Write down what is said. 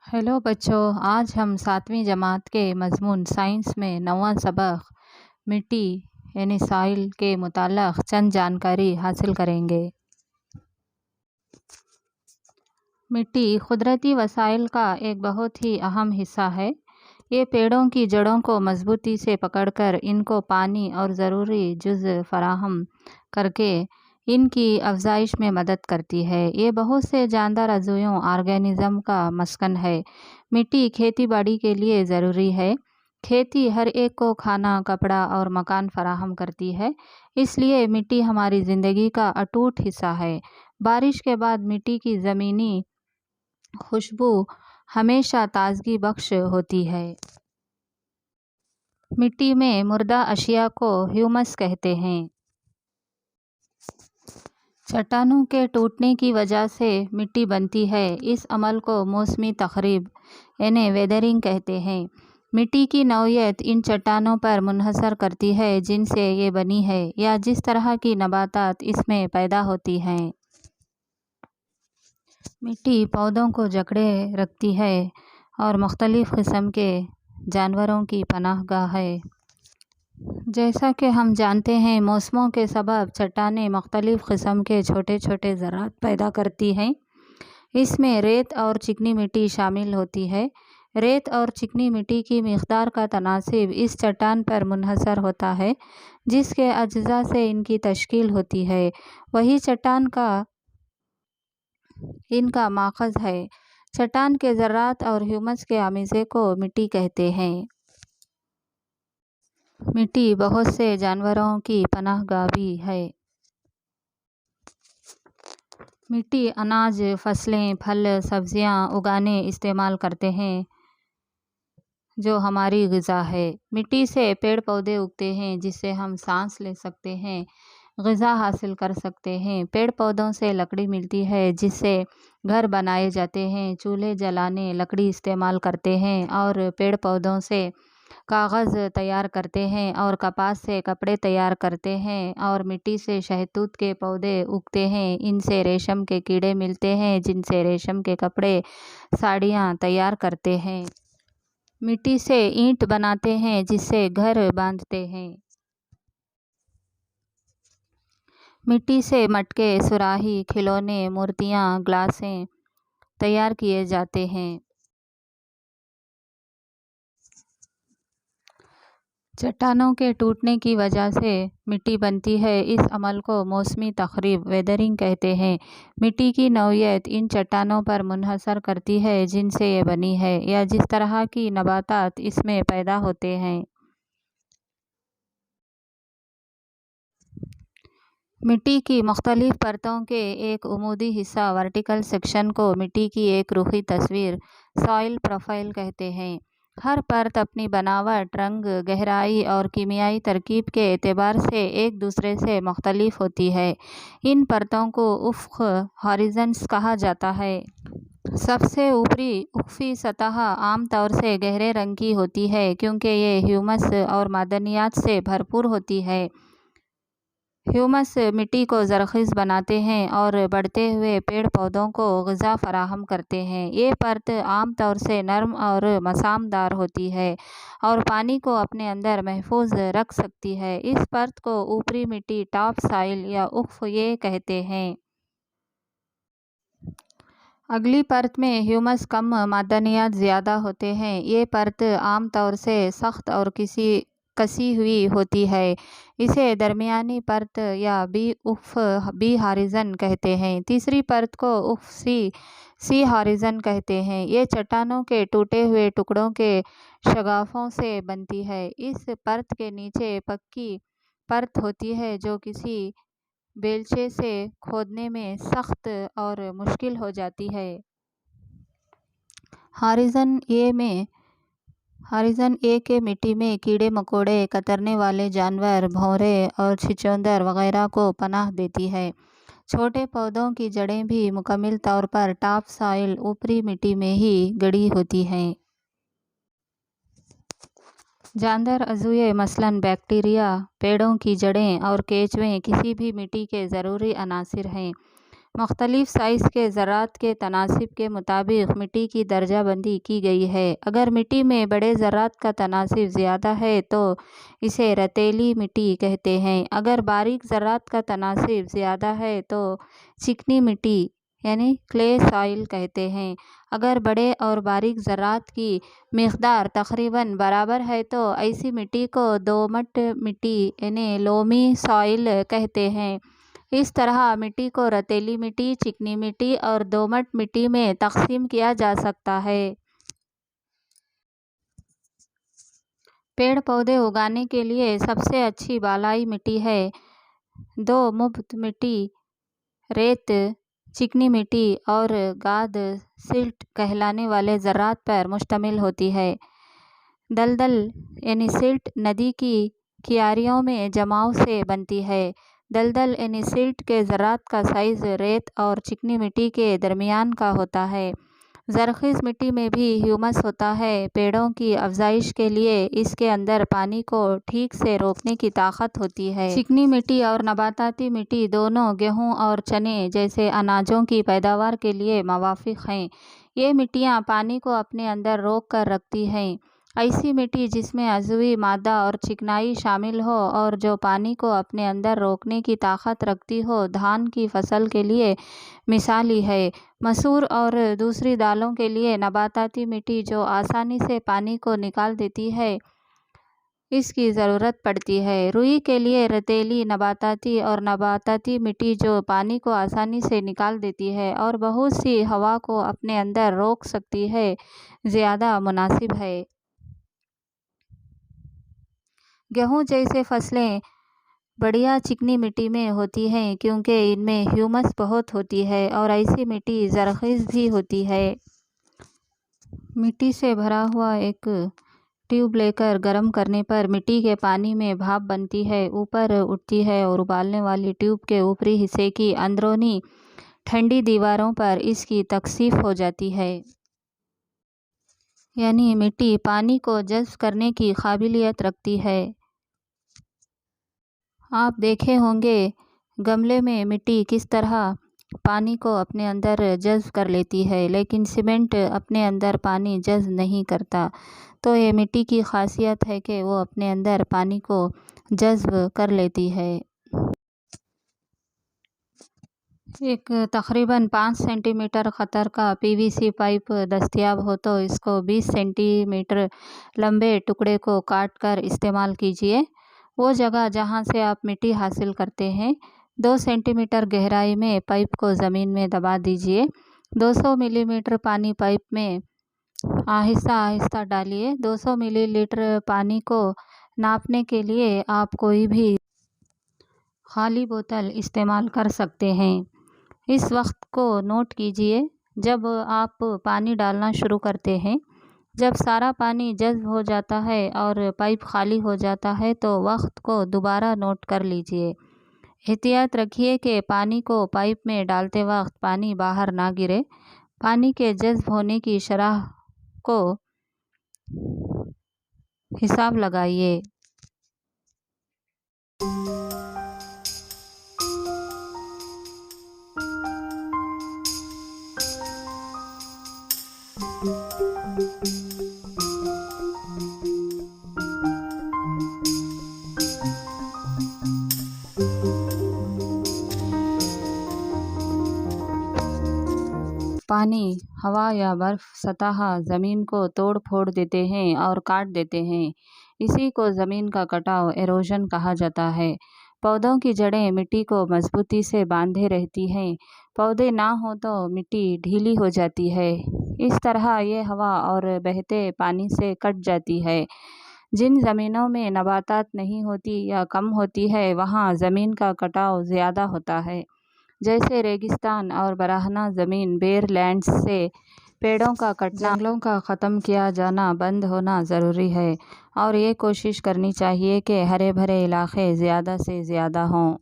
Hello बच्चों, आज हम 7वीं जमात के मज़मून साइंस में 9वां सबक मिट्टी यानी सॉइल के मुताल्लिक़ चंद जानकारी हासिल करेंगे। मिट्टी कुदरती वसाइल का एक बहुत ही अहम हिस्सा है। ये पेड़ों की जड़ों को मजबूती से पकड़कर इनको पानी और ज़रूरी जुज़ फराहम करके इनकी अफजाइश में मदद करती है। ये बहुत से जानदार अज़ुयों ऑर्गेनिज़म का मस्कन है। मिट्टी खेती बाड़ी के लिए ज़रूरी है। खेती हर एक को खाना, कपड़ा और मकान फराहम करती है, इसलिए मिट्टी हमारी ज़िंदगी का अटूट हिस्सा है। बारिश के बाद मिट्टी की ज़मीनी खुशबू हमेशा ताजगी बख्श होती है। मिट्टी में मुर्दा अशिया को ह्यूमस कहते हैं। चट्टानों के टूटने की वजह से मिट्टी बनती है। इस अमल को मौसमी तखरीब यानी वेदरिंग कहते हैं। मिट्टी की नौइयत इन चट्टानों पर मुनहसर करती है जिनसे ये बनी है या जिस तरह की नबातात इसमें पैदा होती हैं। मिट्टी पौधों को जकड़े रखती है और मुख्तलिफ़ किस्म के जानवरों की पनाहगाह है। जैसा कि हम जानते हैं, मौसमों के सबब चट्टानें मुख्तलिफ़ किस्म के छोटे छोटे ज़रात पैदा करती हैं। इसमें रेत और चिकनी मिट्टी शामिल होती है। रेत और चिकनी मिट्टी की मिक़दार का तनासिब इस चट्टान पर मुनहसर होता है जिसके अज्जा से इनकी तश्कील होती है। वही चट्टान का इनका माखज़ है। चट्टान के ज़रात और ह्यूमस के आमिज़े को मिट्टी कहते हैं। मिट्टी बहुत से जानवरों की पनाहगाह भी है। मिट्टी अनाज, फसलें, फल, सब्जियां उगाने इस्तेमाल करते हैं जो हमारी ग़िज़ा है। मिट्टी से पेड़ पौधे उगते हैं जिससे हम सांस ले सकते हैं, ग़िज़ा हासिल कर सकते हैं। पेड़ पौधों से लकड़ी मिलती है जिससे घर बनाए जाते हैं। चूल्हे जलाने लकड़ी इस्तेमाल करते हैं और पेड़ पौधों से कागज़ तैयार करते हैं और कपास से कपड़े तैयार करते हैं और मिट्टी से शहतूत के पौधे उगते हैं। इनसे रेशम के कीड़े मिलते हैं जिनसे रेशम के कपड़े, साड़ियाँ तैयार करते हैं। मिट्टी से ईंट बनाते हैं जिससे घर बांधते हैं। मिट्टी से मटके, सुराही, खिलौने, मूर्तियाँ, ग्लासें तैयार किए जाते हैं। चट्टानों के टूटने की वजह से मिट्टी बनती है। इस अमल को मौसमी तखरीब वेदरिंग कहते हैं। मिट्टी की नौइयत इन चट्टानों पर मुनहसर करती है जिनसे ये बनी है या जिस तरह की नबातात इसमें पैदा होते हैं। मिट्टी की मुख्तलिफ़ परतों के एक उमूदी हिस्सा वर्टिकल सेक्शन को मिट्टी की एक रुखी तस्वीर सॉइल प्रोफाइल कहते हैं। हर परत अपनी बनावट, रंग, गहराई और कीमियाई तरकीब के एतबार से एक दूसरे से मुख्तलिफ होती है। इन परतों को उफ़्क़ हॉरिज़न्स कहा जाता है। सबसे ऊपरी उफ़क़ी सतह आम तौर से गहरे रंग की होती है क्योंकि ये ह्यूमस और मादनियात से भरपूर होती है। ह्यूमस मिट्टी को ज़रख़ीज़ बनाते हैं और बढ़ते हुए पेड़ पौधों को ग़िज़ा फराहम करते हैं। ये परत आम तौर से नरम और मसामदार होती है और पानी को अपने अंदर महफूज रख सकती है। इस परत को ऊपरी मिट्टी टॉप सॉइल या उफ़्क़ ये कहते हैं। अगली परत में ह्यूमस कम, मादनियात ज़्यादा होते हैं। ये परत आम तौर से सख्त और कसी हुई होती है। इसे दरमियानी परत या बी हॉरिज़न कहते हैं। तीसरी परत को सी हॉरिज़न कहते हैं। ये चट्टानों के टूटे हुए टुकड़ों के शगाफों से बनती है। इस परत के नीचे पक्की परत होती है जो किसी बेलचे से खोदने में सख्त और मुश्किल हो जाती है। हॉरिज़न ए के मिट्टी में कीड़े मकोड़े, कतरने वाले जानवर, भौरे और छिछोंदर वगैरह को पनाह देती है। छोटे पौधों की जड़ें भी मुकम्मल तौर पर टॉप सॉइल ऊपरी मिट्टी में ही गड़ी होती हैं। जानदार अज़ुए मसलन बैक्टीरिया, पेड़ों की जड़ें और केंचुए किसी भी मिट्टी के ज़रूरी अनासिर हैं। مختلف سائز کے ذرات کے تناسب کے مطابق مٹی کی درجہ بندی کی گئی ہے۔ اگر مٹی میں بڑے ذرات کا تناسب زیادہ ہے تو اسے ریتیلی مٹی کہتے ہیں۔ اگر باریک ذرات کا تناسب زیادہ ہے تو چکنی مٹی یعنی کلے سوائل کہتے ہیں۔ اگر بڑے اور باریک ذرات کی مقدار تقریباً برابر ہے تو ایسی مٹی کو دومٹ مٹی یعنی لومی سوائل کہتے ہیں۔ اس طرح مٹی کو ریتیلی مٹی، چکنی مٹی اور دومٹ مٹی میں تقسیم کیا جا سکتا ہے۔ پیڑ پودے اگانے کے لیے سب سے اچھی بالائی مٹی ہے۔ دومٹ مٹی ریت، چکنی مٹی اور گاد سلٹ کہلانے والے ذرات پر مشتمل ہوتی ہے۔ دلدل یعنی سلٹ ندی کی کیاریوں میں جماؤ سے بنتی ہے۔ دلدل یعنی سلٹ کے ذرات کا سائز ریت اور چکنی مٹی کے درمیان کا ہوتا ہے۔ زرخیز مٹی میں بھی ہیومس ہوتا ہے۔ پیڑوں کی افزائش کے لیے اس کے اندر پانی کو ٹھیک سے روکنے کی طاقت ہوتی ہے۔ چکنی مٹی اور نباتاتی مٹی دونوں گیہوں اور چنے جیسے اناجوں کی پیداوار کے لیے موافق ہیں۔ یہ مٹیاں پانی کو اپنے اندر روک کر رکھتی ہیں۔ ایسی مٹی جس میں عضوی مادہ اور چکنائی شامل ہو اور جو پانی کو اپنے اندر روکنے کی طاقت رکھتی ہو، دھان کی فصل کے لیے مثالی ہے۔ مسور اور دوسری دالوں کے لیے نباتاتی مٹی جو آسانی سے پانی کو نکال دیتی ہے، اس کی ضرورت پڑتی ہے۔ روئی کے لیے ریتیلی نباتاتی اور نباتاتی مٹی جو پانی کو آسانی سے نکال دیتی ہے اور بہت سی ہوا کو اپنے اندر روک سکتی ہے، زیادہ مناسب ہے۔ گیہوں جیسے فصلیں بڑھیا چکنی مٹی میں ہوتی ہیں کیونکہ ان میں ہیومس بہت ہوتی ہے اور ایسی مٹی زرخیز بھی ہوتی ہے۔ مٹی سے بھرا ہوا ایک ٹیوب لے کر گرم کرنے پر مٹی کے پانی میں بھاپ بنتی ہے، اوپر اٹھتی ہے اور ابالنے والی ٹیوب کے اوپری حصے کی اندرونی ٹھنڈی دیواروں پر اس کی تکثیف ہو جاتی ہے۔ یعنی مٹی پانی کو جذب کرنے کی قابلیت رکھتی ہے۔ آپ دیکھے ہوں گے گملے میں مٹی کس طرح پانی کو اپنے اندر جذب کر لیتی ہے، لیکن سیمنٹ اپنے اندر پانی جذب نہیں کرتا۔ تو یہ مٹی کی خاصیت ہے کہ وہ اپنے اندر پانی کو جذب کر لیتی ہے۔ ایک تقریباً 5 سینٹی میٹر قطر کا PVC پائپ دستیاب ہو تو اس کو 20 سینٹی میٹر لمبے ٹکڑے کو کاٹ کر استعمال کیجیے۔ وہ جگہ جہاں سے آپ مٹی حاصل کرتے ہیں 2 سینٹی میٹر گہرائی میں پائپ کو زمین میں دبا دیجیے۔ 200 ملی لیٹر پانی پائپ میں آہستہ آہستہ ڈالیے۔ 200 ملی لیٹر پانی کو ناپنے کے لیے آپ کوئی بھی خالی بوتل استعمال کر سکتے ہیں۔ اس وقت کو نوٹ کیجیے جب آپ پانی ڈالنا شروع کرتے ہیں۔ جب سارا پانی جذب ہو جاتا ہے اور پائپ خالی ہو جاتا ہے تو وقت کو دوبارہ نوٹ کر لیجیے۔ احتیاط رکھیے کہ پانی کو پائپ میں ڈالتے وقت پانی باہر نہ گرے۔ پانی کے جذب ہونے کی شرح کو حساب لگائیے۔ پانی، ہوا یا برف سطح زمین کو توڑ پھوڑ دیتے ہیں اور کاٹ دیتے ہیں۔ اسی کو زمین کا کٹاؤ ایروژن کہا جاتا ہے۔ پودوں کی جڑیں مٹی کو مضبوطی سے باندھے رہتی ہیں۔ پودے نہ ہوں تو مٹی ڈھیلی ہو جاتی ہے۔ اس طرح یہ ہوا اور بہتے پانی سے کٹ جاتی ہے۔ جن زمینوں میں نباتات نہیں ہوتی یا کم ہوتی ہے وہاں زمین کا کٹاؤ زیادہ ہوتا ہے، جیسے ریگستان اور برہنہ زمین بیر لینڈز سے پیڑوں کا کٹنا، جنگلوں کا ختم کیا جانا بند ہونا ضروری ہے اور یہ کوشش کرنی چاہیے کہ ہرے بھرے علاقے زیادہ سے زیادہ ہوں۔